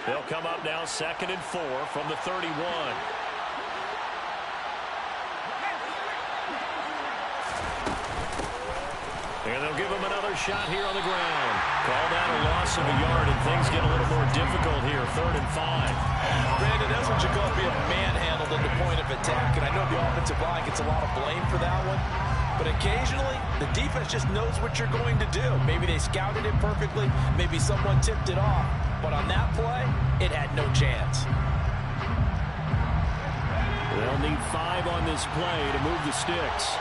They'll come up now 2nd and 4 from the 31. And they'll give him another shot here on the ground. Called out a loss of a yard, and things get a little more difficult here. 3rd and 5. Brandon, that's what you call being manhandled at the point of attack. And I know the offensive line gets a lot of blame for that one. But occasionally, the defense just knows what you're going to do. Maybe they scouted it perfectly. Maybe someone tipped it off. But on that play, it had no chance. They'll need 5 on this play to move the sticks.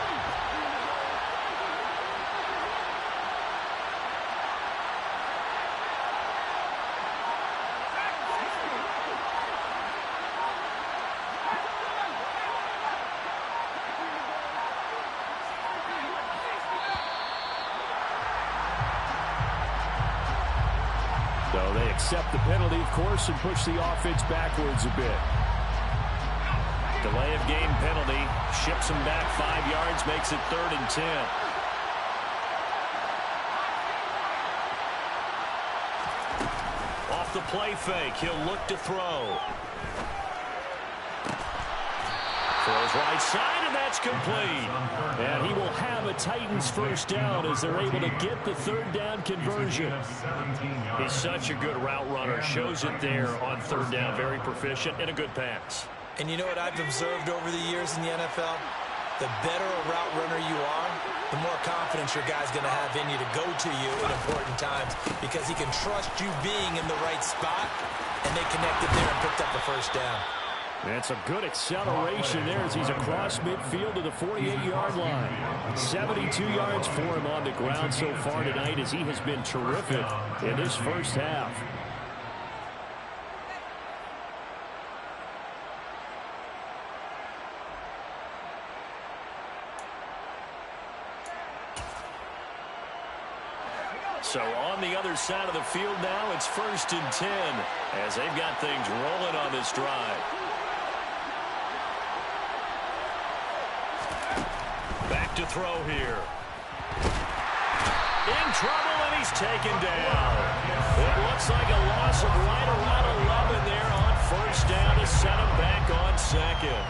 So they accept the penalty, of course, and push the offense backwards a bit. Delay of game penalty. Ships them back 5 yards, makes it 3rd and 10. Off the play fake, he'll look to throw. Throws right side, and that's complete. And he will have a Titans first down as they're able to get the 3rd down conversion. He's such a good route runner. Shows it there on 3rd down. Very proficient and a good pass. And you know what I've observed over the years in the NFL? The better a route runner you are, the more confidence your guy's going to have in you to go to you at important times because he can trust you being in the right spot, and they connected there and picked up the first down. That's a good acceleration there as he's across midfield to the 48-yard line. 72 yards for him on the ground so far tonight as he has been terrific in this first half. So on the other side of the field now, it's 1st and 10 as they've got things rolling on this drive. Back to throw here. In trouble, and he's taken down. It looks like a loss of right around 11 there on 1st down to set him back on 2nd.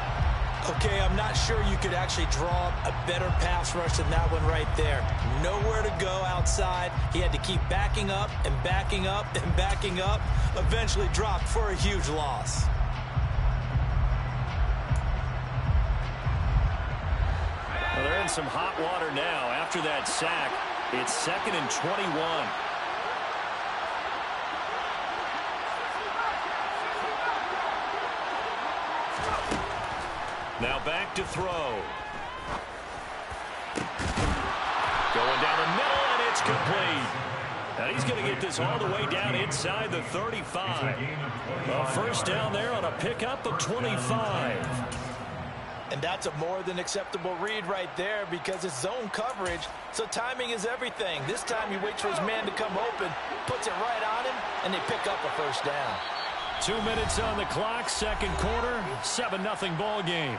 Okay, I'm not sure you could actually draw a better pass rush than that one right there. Nowhere to go outside. He had to keep backing up and backing up and backing up. Eventually dropped for a huge loss. Well, they're in some hot water now. After that sack, it's 2nd and 21. Now back to throw. Going down the middle, and it's complete. Now he's going to get this all the way down inside the 35. A 1st down there on a pickup of 25. And that's a more than acceptable read right there because it's zone coverage, so timing is everything. This time he waits for his man to come open, puts it right on him, and they pick up a 1st down. 2 minutes on the clock, 2nd quarter, 7-0 ball game.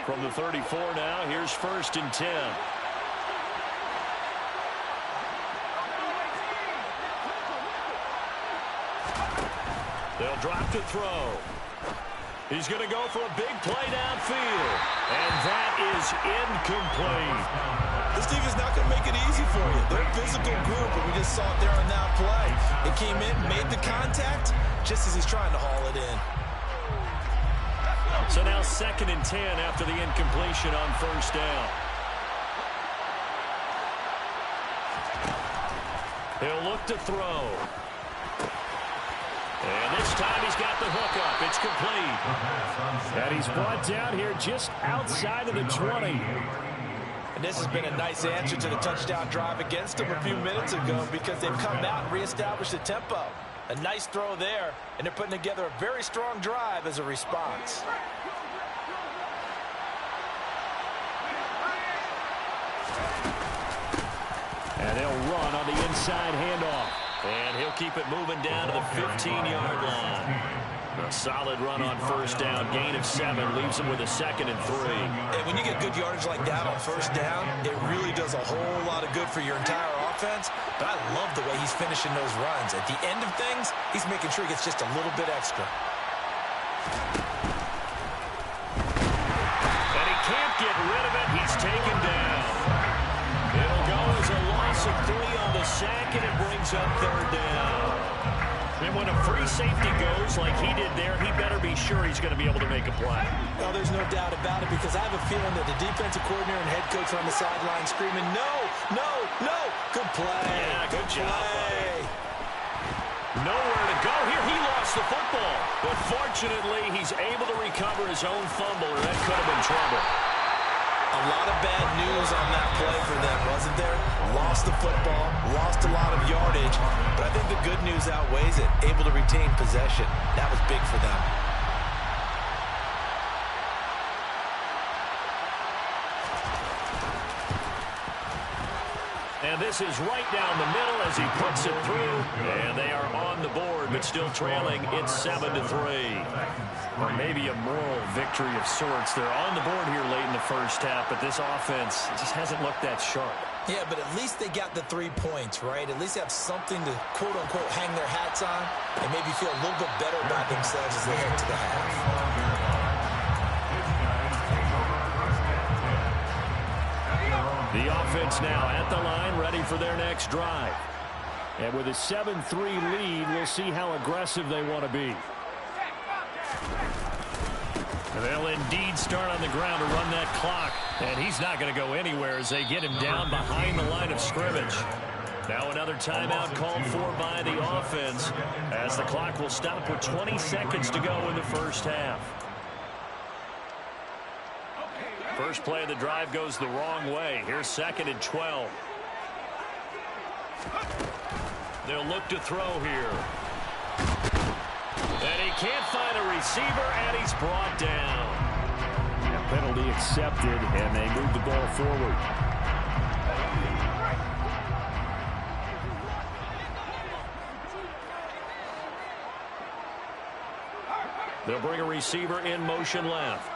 From the 34 now, here's 1st and 10. They'll drop to throw. He's going to go for a big play downfield. And that is incomplete. This team is not going to make it easy for you. They're a physical group, and we just saw it there on that play. It came in, made the contact, just as he's trying to haul it in. So now 2nd and 10 after the incompletion on 1st down. He'll look to throw. And this time he's got the hook up. It's complete. And he's brought down here just outside of the 20. And this has been a nice answer to the touchdown drive against them a few minutes ago because they've come out and reestablished the tempo. A nice throw there, and they're putting together a very strong drive as a response. And they'll run on the inside handoff. And he'll keep it moving down to the 15-yard line. A solid run on first down. Gain of 7 leaves him with a 2nd and 3. And when you get good yardage like that on first down, it really does a whole lot of good for your entire offense. But I love the way he's finishing those runs. At the end of things, he's making sure he gets just a little bit extra. And he can't get rid of it. He's taken down. It'll go as a loss of 3 on the sack, and it brings up 3rd down. And when a free safety goes like he did there, he better be sure he's going to be able to make a play. Well, there's no doubt about it, because I have a feeling that the defensive coordinator and head coach are on the sideline screaming, no, no, no. Good play. Yeah, good job, buddy. Nowhere to go here. He lost the football. But fortunately, he's able to recover his own fumble, or that could have been trouble. A lot of bad news on that play for them, wasn't there? Lost the football, lost a lot of yardage, but I think the good news outweighs it. Able to retain possession. That was big for them. And this is right down the middle as he puts it through. And they are on the board, but still trailing. It's 7-3. Or maybe a moral victory of sorts. They're on the board here late in the first half, but this offense just hasn't looked that sharp. Yeah, but at least they got the 3 points, right? At least they have something to, quote-unquote, hang their hats on and maybe feel a little bit better about themselves as they head to the half. The offense now at the line, ready for their next drive. And with a 7-3 lead, we'll see how aggressive they want to be. They'll indeed start on the ground to run that clock. And he's not going to go anywhere as they get him down behind the line of scrimmage. Now another timeout called for by the offense, as the clock will stop with 20 seconds to go in the first half. First play of the drive goes the wrong way. Here's 2nd and 12. They'll look to throw here. And he can't find a receiver, and he's brought down. A penalty accepted, and they move the ball forward. They'll bring a receiver in motion left.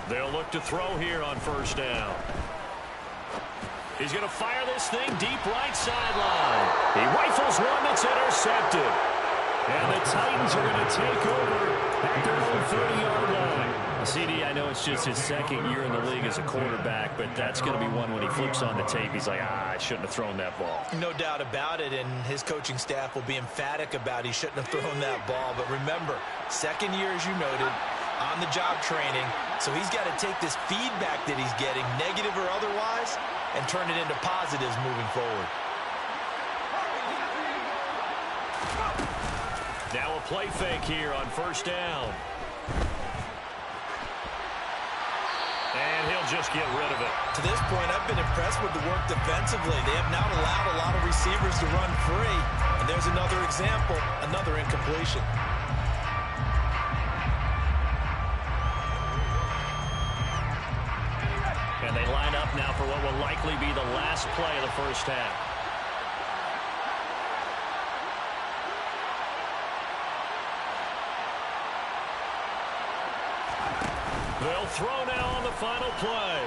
They'll look to throw here on first down. He's going to fire this thing deep right sideline. He rifles one that's intercepted. And the Titans are going to take over at their own 30-yard line. CD, I know it's just his 2nd year in the league as a quarterback, but that's going to be one when he flips on the tape. He's like, I shouldn't have thrown that ball. No doubt about it, and his coaching staff will be emphatic about he shouldn't have thrown that ball. But remember, 2nd year, as you noted, on-the-job training, so he's got to take this feedback that he's getting, negative or otherwise, and turn it into positives moving forward. Now a play fake here on first down. And he'll just get rid of it. To this point, I've been impressed with the work defensively. They have not allowed a lot of receivers to run free. And there's another example, another incompletion. And they line up now for what will likely be the last play of the first half. They'll throw now on the final play.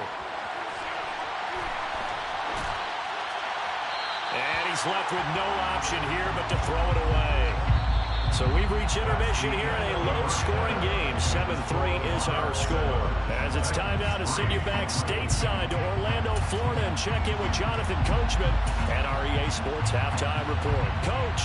And he's left with no option here but to throw it away. So we've reached intermission here in a low-scoring game. 7-3 is our score. As it's time now to send you back stateside to Orlando, Florida, and check in with Jonathan Coachman and our EA Sports Halftime Report. Coach.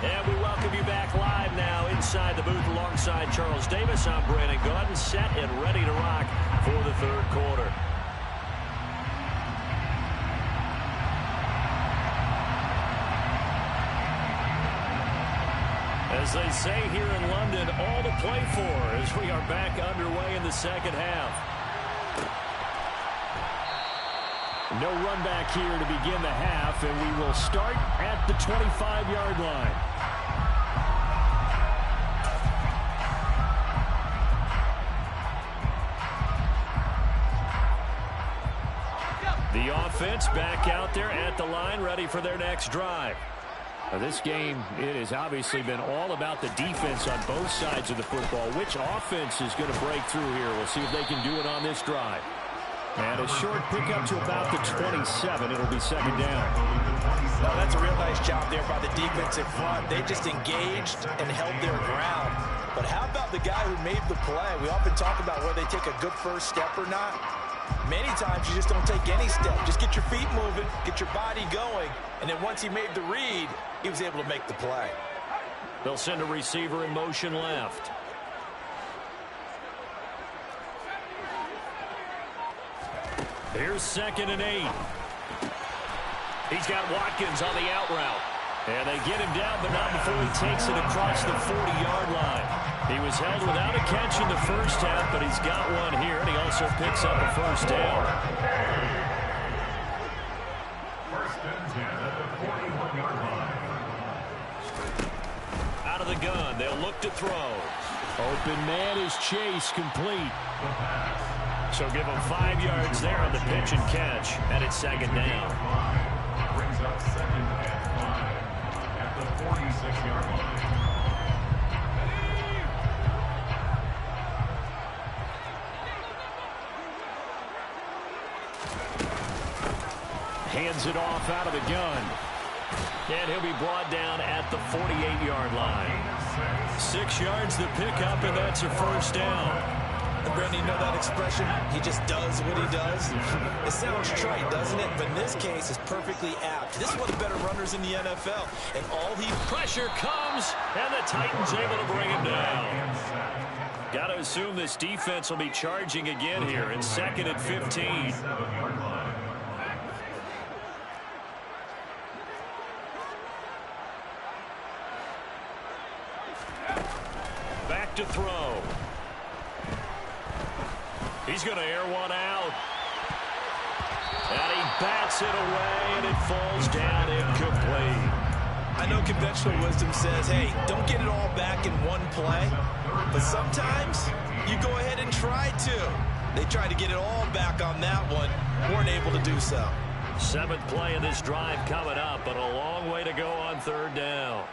And we welcome you back live now inside the booth alongside Charles Davis. I'm Brandon Gaudin, set and ready to rock for the 3rd quarter. As they say here in London, all to play for as we are back underway in the 2nd half. No run back here to begin the half, and we will start at the 25-yard line. The offense back out there at the line, ready for their next drive. Now this game, it has obviously been all about the defense on both sides of the football. Which offense is going to break through here? We'll see if they can do it on this drive. And a short pickup to about the 27. It'll be second down. Well, that's a real nice job there by the defensive front. They just engaged and held their ground. But how about the guy who made the play? We often talk about whether they take a good first step or not. Many times you just don't take any step. Just get your feet moving, get your body going, and then once he made the read, he was able to make the play. They'll send a receiver in motion left. Here's 2nd and 8. He's got Watkins on the out route. And they get him down, but not before he takes it across the 40-yard line. He was held without a catch in the first half, but he's got one here, and he also picks up a first down. First and 10 at the 41-yard line. Out of the gun, they'll look to throw. Open man is Chase, complete. So give him 5 yards there on the pitch and catch, and it's second down. Brings up 2nd and 5 at the 46-yard line. Hands it off out of the gun. And he'll be brought down at the 48-yard line. 6 yards the pickup, and that's a first down. And Brandon, you know that expression? He just does what he does. It sounds trite, doesn't it? But in this case, it's perfectly apt. This is one of the better runners in the NFL. And all he... Pressure comes, and the Titans able to bring him down. Got to assume this defense will be charging again here in 2nd and 15. Back to throw. He's going to air one out. And he bats it away, and it falls down incomplete. I know conventional wisdom says, hey, don't get it all back in one play. But sometimes you go ahead and try to. They tried to get it all back on that one. Weren't able to do so. 7th play of this drive coming up, but a long way to go on 3rd down.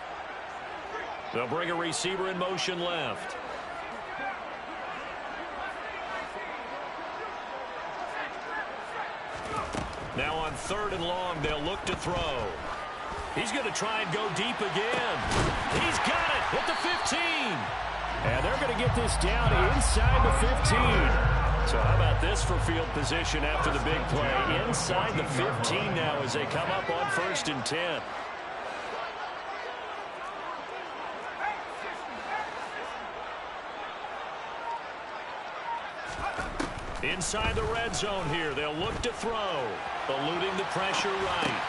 They'll bring a receiver in motion left. Now on 3rd and long, they'll look to throw. He's going to try and go deep again. He's got it at the 15. And they're going to get this down inside the 15. So how about this for field position after the big play? Inside the 15 now as they come up on 1st and 10. Inside the red zone here, they'll look to throw. Eluding the pressure right.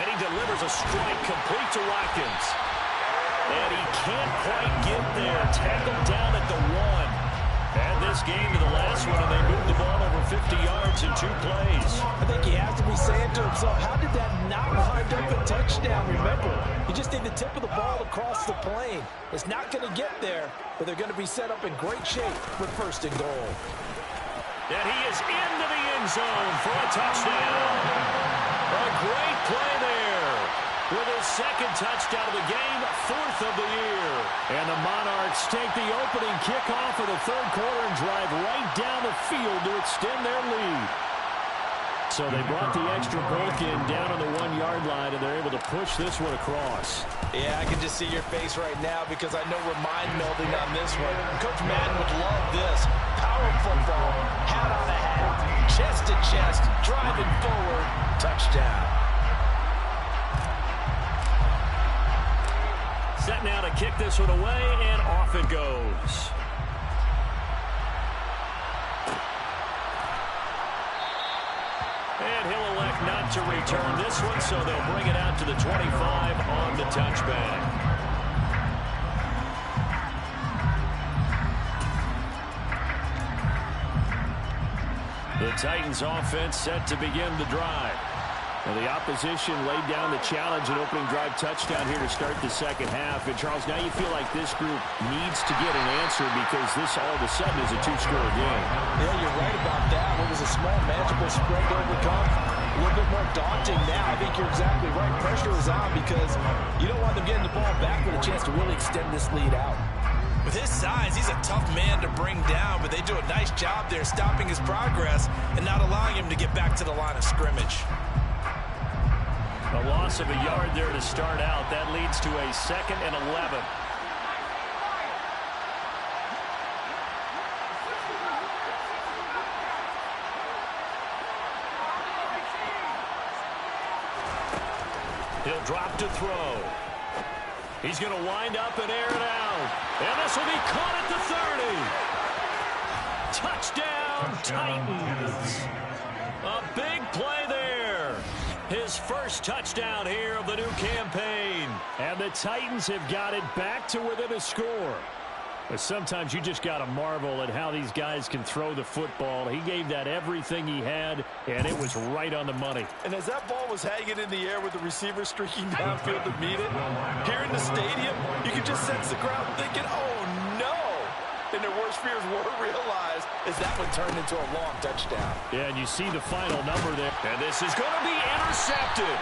And he delivers a strike complete to Watkins. And he can't quite get there. Tackled down at the 1. And this game to the last one, and they moved the ball over 50 yards in 2 plays. I think he has to be saying to himself, how did that not wind up a touchdown? Remember, you just need the tip of the ball across the plane. It's not going to get there, but they're going to be set up in great shape for 1st and goal. And he is into the end zone for a touchdown. A great play there. With his 2nd touchdown of the game, 4th of the year. And the Monarchs take the opening kickoff of the 3rd quarter and drive right down the field to extend their lead. So they brought the extra bulk in down on the 1-yard line, and they're able to push this one across. Yeah, I can just see your face right now because I know we're mind melding on this one. Coach Madden would love this. Power football, hat on a hat, chest to chest, driving forward, touchdown. Set now to kick this one away, and off it goes. And he'll elect not to return this one, so they'll bring it out to the 25 on the touchback. The Titans offense set to begin the drive. Now the opposition laid down the challenge and opening drive touchdown here to start the 2nd half. And Charles, now you feel like this group needs to get an answer because this all of a sudden is a 2-score game. Yeah, you're right about that. What was a small, manageable spread to overcome? a little bit more daunting now. I think you're exactly right. Pressure is on because you don't want them getting the ball back with a chance to really extend this lead out. With his size, he's a tough man to bring down, but they do a nice job there stopping his progress and not allowing him to get back to the line of scrimmage. A loss of a yard there to start out. That leads to a 2nd and 11. He'll drop to throw. He's going to wind up and air it out. And this will be caught at the 30. Touchdown, Titans. A big play there. His first touchdown here of the new campaign. And the Titans have got it back to within a score. But sometimes you just got to marvel at how these guys can throw the football. He gave that everything he had, and it was right on the money. And as that ball was hanging in the air with the receiver streaking downfield to meet it, here in the stadium, you could just sense the crowd thinking, oh, no. And their worst fears were realized as that one turned into a long touchdown. Yeah, and you see the final number there. And this is going to be intercepted.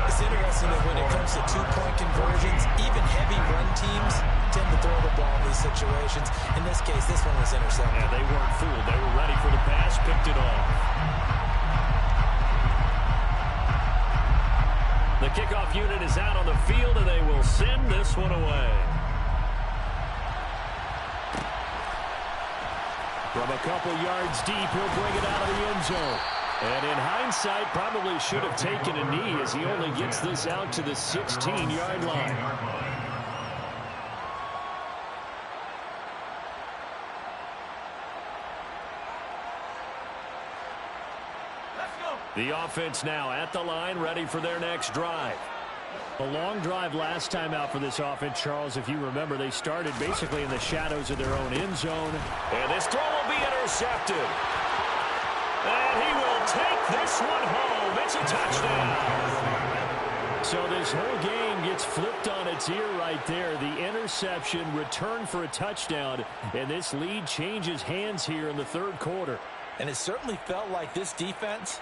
It's interesting that when it comes to two-point conversions, even heavy run teams tend to throw the ball in these situations. In this case, this one was intercepted. Yeah, they weren't fooled. They were ready for the pass, picked it off. The kickoff unit is out on the field, and they will send this one away. From a couple yards deep, he'll bring it out of the end zone. And in hindsight, probably should have taken a knee as he only gets this out to the 16-yard line. The offense now at the line, ready for their next drive. A long drive last time out for this offense, Charles. If you remember, they started basically in the shadows of their own end zone. And this throw will be intercepted. And he will take this one home. It's a touchdown. So this whole game gets flipped on its ear right there. The interception, return for a touchdown, and this lead changes hands here in the third quarter. And it certainly felt like this defense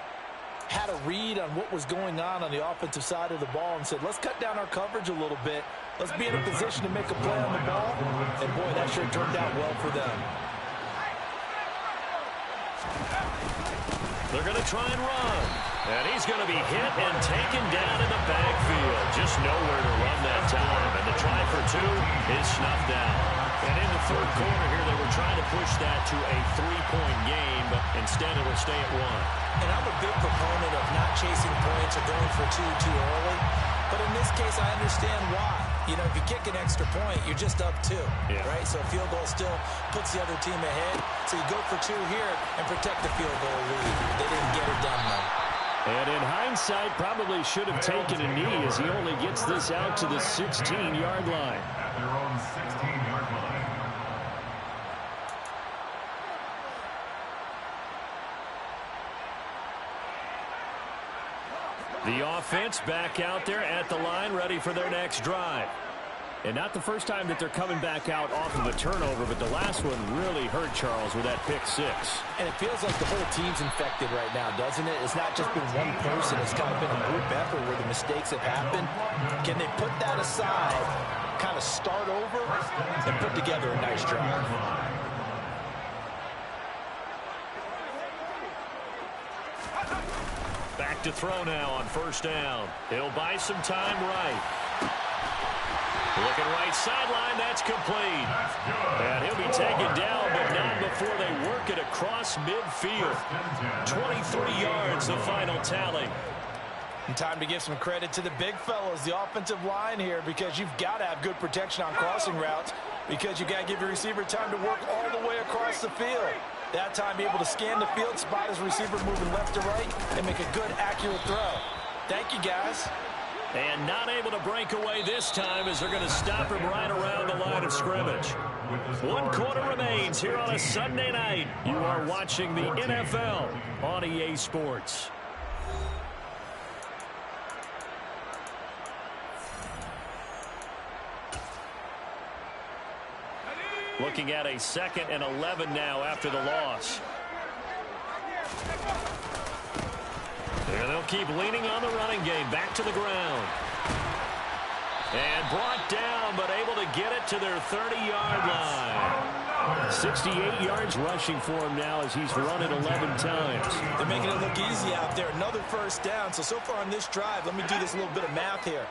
had a read on what was going on the offensive side of the ball and said, let's cut down our coverage a little bit. Let's be in a position to make a play on the ball. And, boy, that sure turned out well for them. They're going to try and run. And he's going to be hit and taken down in the backfield. Just nowhere to run that time. And the try for two is snuffed out. And in the third quarter here, they were trying to push that to a 3-point game, but instead it'll stay at 1. And I'm a big proponent of not chasing points or going for two too early. But in this case, I understand why. You know, if you kick an extra point, you're just up 2, right? So a field goal still puts the other team ahead. So you go for 2 here and protect the field goal lead. They didn't get it done, though. And in hindsight, probably should have taken a knee as he only gets this out to the 16-yard line. At their own 16-yard line. The offense back out there at the line, ready for their next drive. And not the first time that they're coming back out off of a turnover, but the last one really hurt Charles with that pick 6. And it feels like the whole team's infected right now, doesn't it? It's not just been one person. It's kind of been a group effort where the mistakes have happened. Can they put that aside, kind of start over, and put together a nice drive? Back to throw now on first down. He'll buy some time right. Looking right sideline, that's complete. And he'll be taken down, but not before they work it across midfield. 23 yards, the final tally. And time to give some credit to the big fellows, the offensive line here, because you've got to have good protection on crossing routes, because you've got to give your receiver time to work all the way across the field. That time, be able to scan the field, spot his receiver moving left to right, and make a good, accurate throw. Thank you, guys. And not able to break away this time as they're going to stop him right around the line of scrimmage. 1 quarter remains here on a Sunday night. You are watching the NFL on EA Sports. Looking at a 2nd and 11 now after the loss. And they'll keep leaning on the running game. Back to the ground. And brought down, but able to get it to their 30-yard line. 68 yards rushing for him now as he's run it 11 times. They're making it look easy out there. Another first down. So far on this drive, let me do this little bit of math here.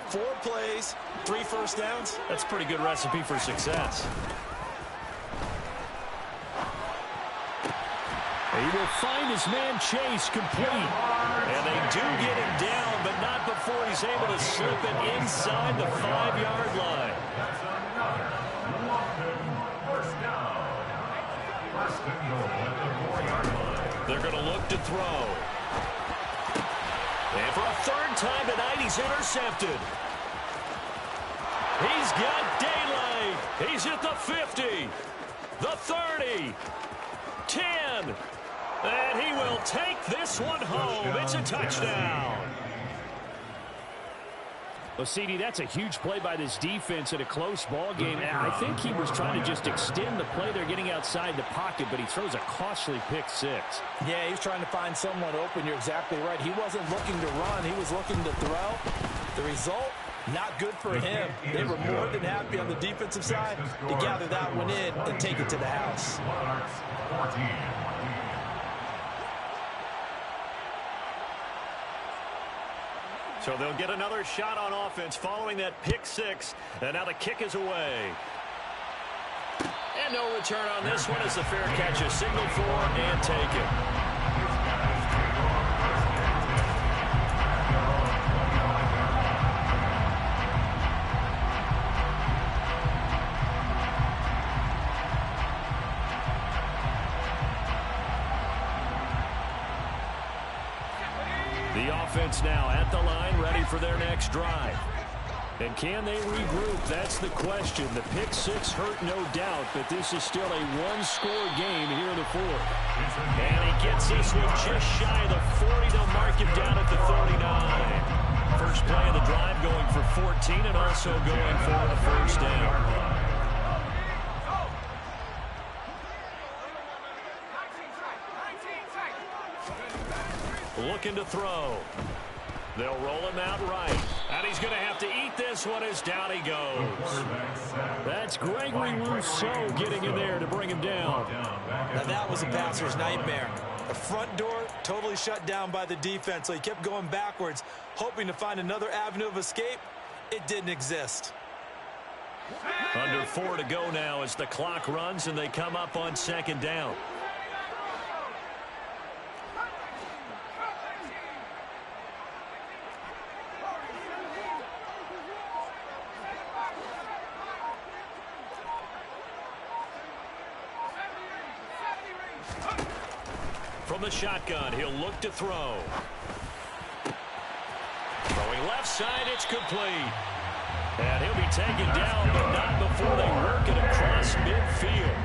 4 plays, 3 first downs. That's a pretty good recipe for success. He will find his man Chase complete. And they do get him down, but not before he's able to slip it inside the 5-yard line. They're going to look to throw. And for a 3rd time tonight, he's intercepted. He's got daylight. He's at the 50, the 30, 10. And he will take this one home. It's a touchdown. Well, CD, that's a huge play by this defense in a close ball game. And I think he was trying to just extend the play. They're getting outside the pocket, but he throws a costly pick 6. Yeah, he's trying to find someone open. You're exactly right. He wasn't looking to run. He was looking to throw. The result, not good for him. They were more than happy on the defensive side to gather that one in and take it to the house. So they'll get another shot on offense following that pick 6. And now the kick is away. And no return on this one as the fair catch is signaled for and taken. The offense now at the line, ready for their next drive. And can they regroup? That's the question. The pick 6 hurt, no doubt, but this is still a one-score game here in the 4th. And he gets this one just shy of the 40. They'll mark him down at the 39. First play of the drive going for 14 and also going for a first down. Looking to throw. They'll roll him out right. And he's going to have to eat this one as down he goes. That's Gregory Rousseau getting in there to bring him down. Now that was a passer's nightmare. The front door totally shut down by the defense, so he kept going backwards, hoping to find another avenue of escape. It didn't exist. Under 4 to go now as the clock runs and they come up on 2nd down. From the shotgun, he'll look to throw. Throwing left side, it's complete. And he'll be taken down, but not before they work it across midfield.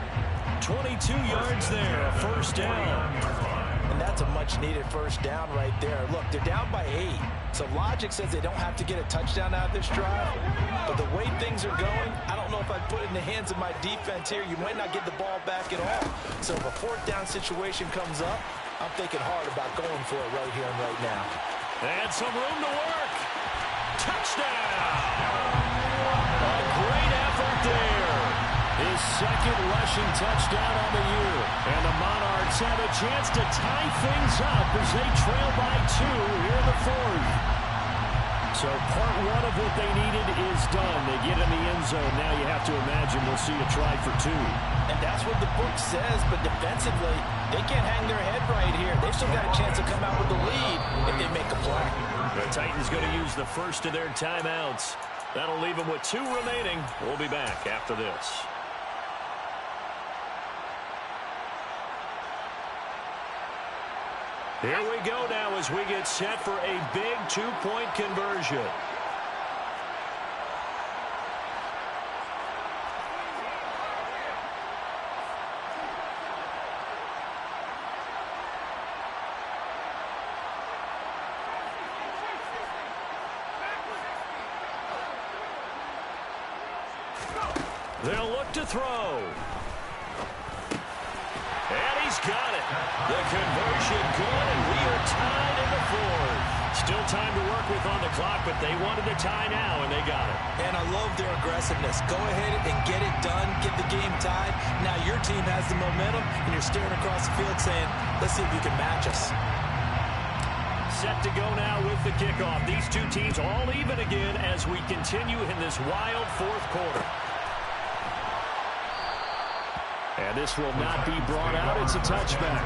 22 yards there, a first down. And that's a much-needed first down right there. Look, they're down by 8. So logic says they don't have to get a touchdown out of this drive. But the way things are going, I don't know if I'd put it in the hands of my defense here. You might not get the ball back at all. So if a 4th down situation comes up, I'm thinking hard about going for it right here and right now. And some room to work. Touchdown! A great effort there. His 2nd rushing touchdown on the year. And the Monarchs have a chance to tie things up as they trail by 2 here in the 4th. So part 1 of what they needed is done. They get in the end zone. Now you have to imagine we'll see a try for 2. And that's what the book says, but defensively, they can't hang their head right here. They've still got a chance to come out with the lead if they make a play. The Titans going to use the first of their timeouts. That'll leave them with 2 remaining. We'll be back after this. Here we go now as we get set for a big 2-point conversion. They'll look to throw. And he's got it. The conversion good, and we are tied in the fourth. Still time to work with on the clock, but they wanted the tie now, and they got it. And I love their aggressiveness. Go ahead and get it done, get the game tied. Now your team has the momentum, and you're staring across the field saying, let's see if you can match us. Set to go now with the kickoff. These two teams all even again as we continue in this wild fourth quarter. And this will not be brought out. It's a touchback.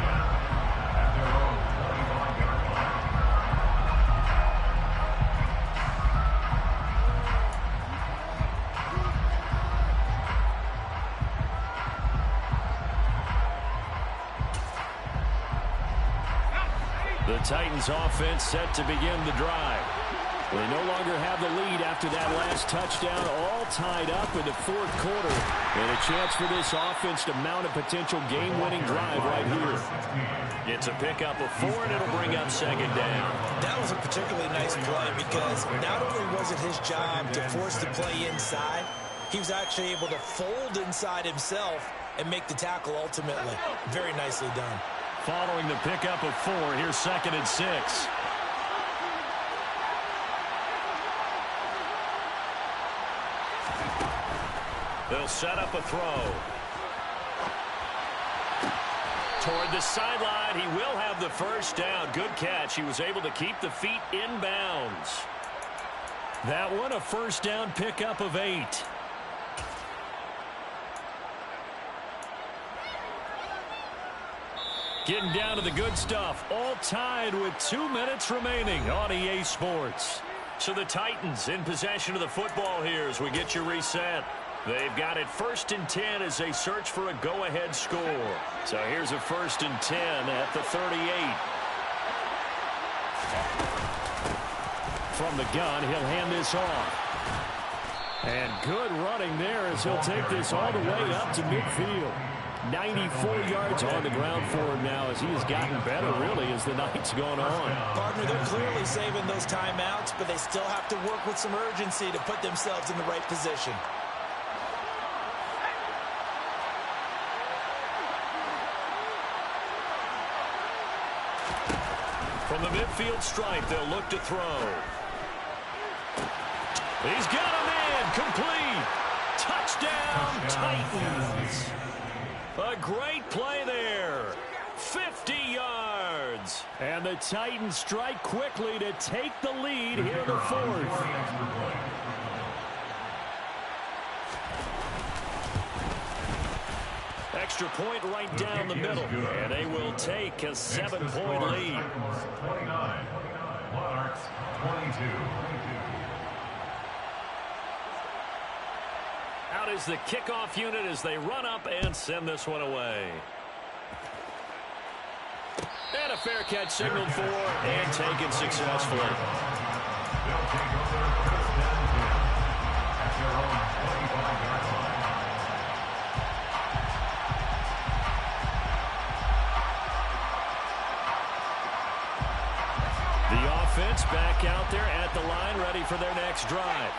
The Titans offense set to begin the drive. They no longer have the lead after that last touchdown, all tied up in the fourth quarter. And a chance for this offense to mount a potential game-winning drive right here. It's a pickup of 4, and it'll bring up second down. That was a particularly nice play because not only was it his job to force the play inside, he was actually able to fold inside himself and make the tackle ultimately. Very nicely done. Following the pickup of 4, here's 2nd and 6. They'll set up a throw. Toward the sideline, he will have the first down. Good catch. He was able to keep the feet in bounds. That one, a first down pickup of 8. Getting down to the good stuff. All tied with 2 minutes remaining on EA Sports. So the Titans in possession of the football here as we get you reset. They've got it 1st and 10 as they search for a go-ahead score. So here's a 1st and 10 at the 38. From the gun, he'll hand this off. And good running there as he'll take this all the way up to midfield. 94 yards on the ground for him now as he has gotten better, really, as the night's gone on. Partner, they're clearly saving those timeouts, but they still have to work with some urgency to put themselves in the right position. From the midfield stripe, they'll look to throw. He's got a man, complete. Touchdown, Titans. A great play there. 50 yards. And the Titans strike quickly to take the lead here in the fourth. Extra point right down the middle. And they will take a 7-point lead. 29. Monarchs 22. Out is the kickoff unit as they run up and send this one away. And a fair catch signaled for and taken successfully. They'll take over first down at their own 25-yard line. The offense back out there at the line, ready for their next drive.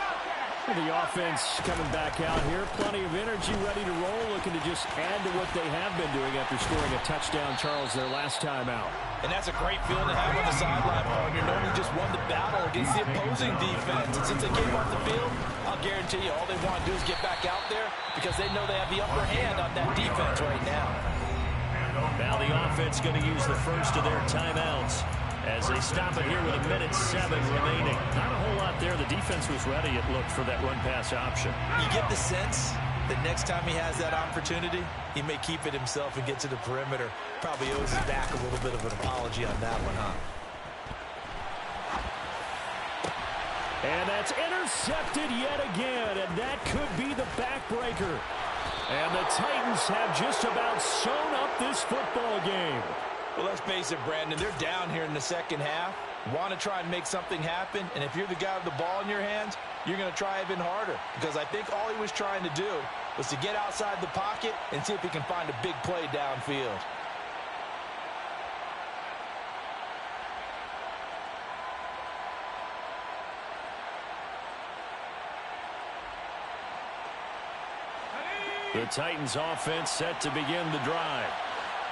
The offense coming back out here. Plenty of energy, ready to roll, looking to just add to what they have been doing after scoring a touchdown, Charles, their last time out. And that's a great feeling to have on the sideline, partner, knowing you just won the battle against the opposing defense. And since they came off the field, I'll guarantee you all they want to do is get back out there because they know they have the upper hand on that defense right now. Now the offense going to use the first of their timeouts as they stop it here with 1:07 remaining. Not a whole lot there. The defense was ready, it looked, for that run-pass option. You get the sense that next time he has that opportunity, he may keep it himself and get to the perimeter. Probably owes his back a little bit of an apology on that one, huh? And that's intercepted yet again, and that could be the backbreaker. And the Titans have just about sewn up this football game. Well, let's face it, Brandon, they're down here in the second half. Want to try and make something happen, and if you're the guy with the ball in your hands, you're going to try even harder because I think all he was trying to do was to get outside the pocket and see if he can find a big play downfield. The Titans offense set to begin the drive.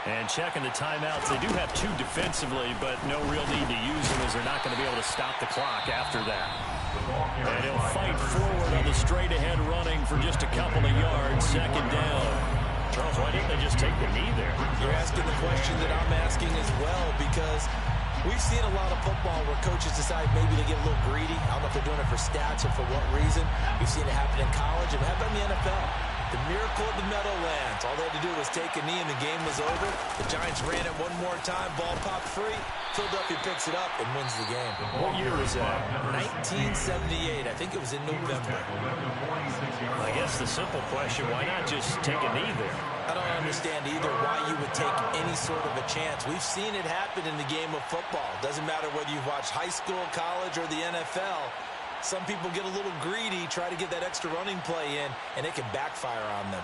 And checking the timeouts, they do have 2 defensively, but no real need to use them as they're not going to be able to stop the clock after that. And he'll fight forward on the straight-ahead running for just a couple of yards, second down. Charles, why didn't they just take the knee there? You're asking the question that I'm asking as well, because we've seen a lot of football where coaches decide maybe to get a little greedy. I don't know if they're doing it for stats or for what reason. We've seen it happen in college, and how about in the NFL? The miracle of the Meadowlands. All they had to do was take a knee and the game was over. The Giants ran it one more time. Ball popped free. Philadelphia picks it up and wins the game. What year is that? 1978. I think it was in November. I guess the simple question, why not just take a knee there? I don't understand either why you would take any sort of a chance. We've seen it happen in the game of football. Doesn't matter whether you've watched high school, college, or the NFL. Some people get a little greedy, try to get that extra running play in, and it can backfire on them.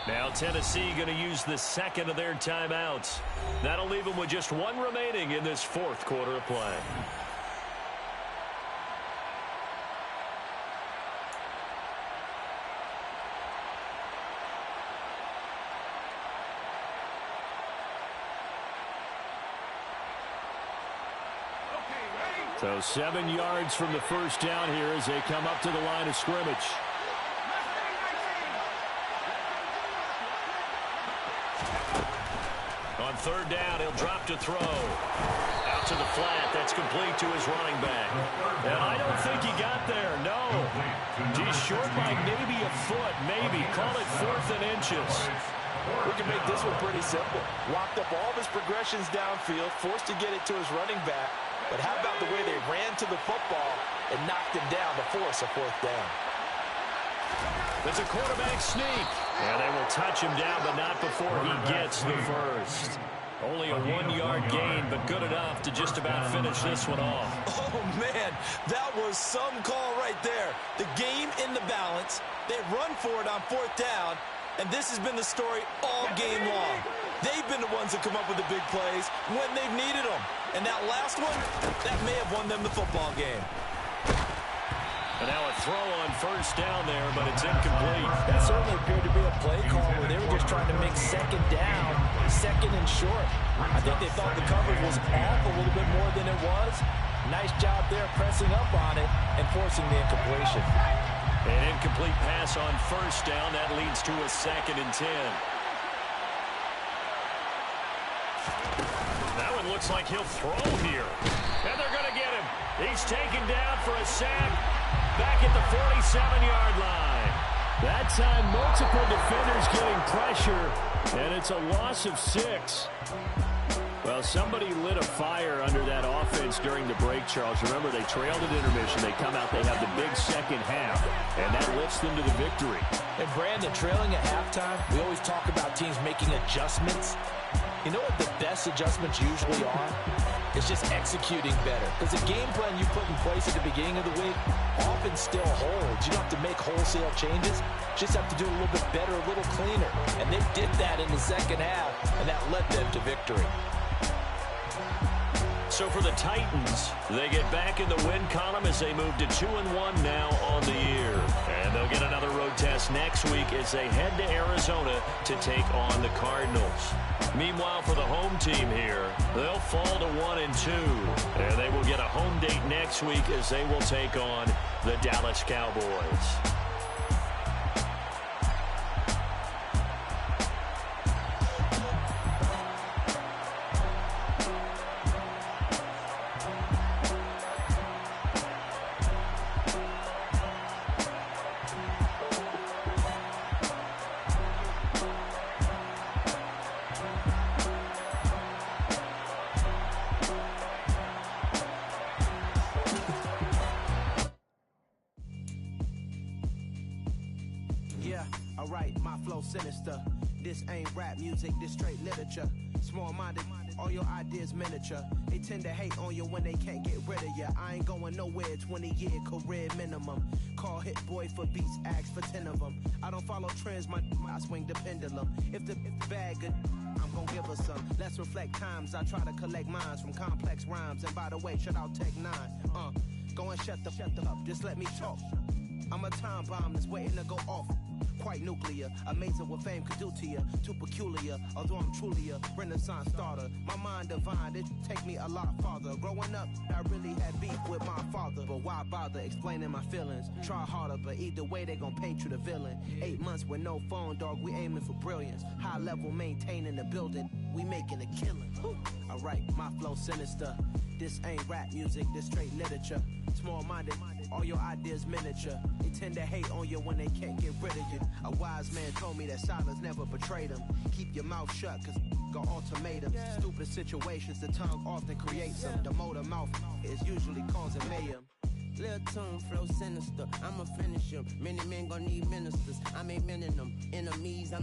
Now Tennessee going to use the second of their timeouts. That'll leave them with just 1 remaining in this 4th quarter of play. So 7 yards from the first down here as they come up to the line of scrimmage. On 3rd down, he'll drop to throw. Out to the flat. That's complete to his running back. And I don't think he got there. No. He's short by maybe a foot. Maybe. Call it 4th and inches. We can make this one pretty simple. Locked up all of his progressions downfield, forced to get it to his running back. But how about the way they ran to the football and knocked him down to force a 4th down? It's a quarterback sneak. And they will touch him down, but not before he gets the first. Only a 1-yard gain, but good enough to just about finish this one off. Oh, man, that was some call right there. The game in the balance. They run for it on 4th down, and this has been the story all game long. They've been the ones that come up with the big plays when they've needed them. And that last one, that may have won them the football game. And now a throw on 1st down there, but it's incomplete. That certainly appeared to be a play call where they were just trying to make 2nd down, 2nd and short. I think they thought the coverage was off a little bit more than it was. Nice job there pressing up on it and forcing the incompletion. An incomplete pass on 1st down. That leads to a 2nd and 10. That one looks like he'll throw here. And they're going to get him. He's taken down for a sack back at the 47-yard line. That time, multiple defenders getting pressure, and it's a loss of 6. Well, somebody lit a fire under that offense during the break, Charles. Remember, they trailed at intermission. They come out, they have the big second half, and that lifts them to the victory. And, Brandon, trailing at halftime, we always talk about teams making adjustments. You know what the best adjustments usually are? It's just executing better. Because the game plan you put in place at the beginning of the week often still holds. You don't have to make wholesale changes. Just have to do a little bit better, a little cleaner. And they did that in the second half, and that led them to victory. So for the Titans, they get back in the win column as they move to 2-1 now on the year. And they'll get another road test next week as they head to Arizona to take on the Cardinals. Meanwhile, for the home team here, they'll fall to 1-2. And they will get a home date next week as they will take on the Dallas Cowboys. Sinister. This ain't rap music, this straight literature. Small-minded, all your ideas miniature. They tend to hate on you when they can't get rid of you. I ain't going nowhere, 20-year career minimum. Call Hit Boy for beats, ask for 10 of them. I don't follow trends, I swing the pendulum. If the bag good, I'm gonna give her some. Let's reflect times, I try to collect minds from complex rhymes. And by the way, shut out Tech 9. Go and shut the up, just let me talk. I'm a time bomb that's waiting to go off. quite nuclear. Amazing what fame could do to you. Too peculiar, although I'm truly a Renaissance starter. My mind divine, it take me a lot farther. Growing up, I really had beef with my father. But why bother explaining my feelings? Try harder, but either way they gon' paint you the villain. 8 months with no phone, dog, we aiming for brilliance. High level maintaining the building, we making a killing. Alright, my flow sinister. This ain't rap music, this straight literature. Small-minded, all your ideas miniature. They tend to hate on you when they can't get rid of you. A wise man told me that silence never betrayed him. Keep your mouth shut, cause got ultimatums. Stupid situations, the tongue often creates them. The motor mouth is usually causing mayhem. Lil' tune, flow sinister, I'ma finish him. Many men gon' need ministers, I'm aiming them. Enemies, I'm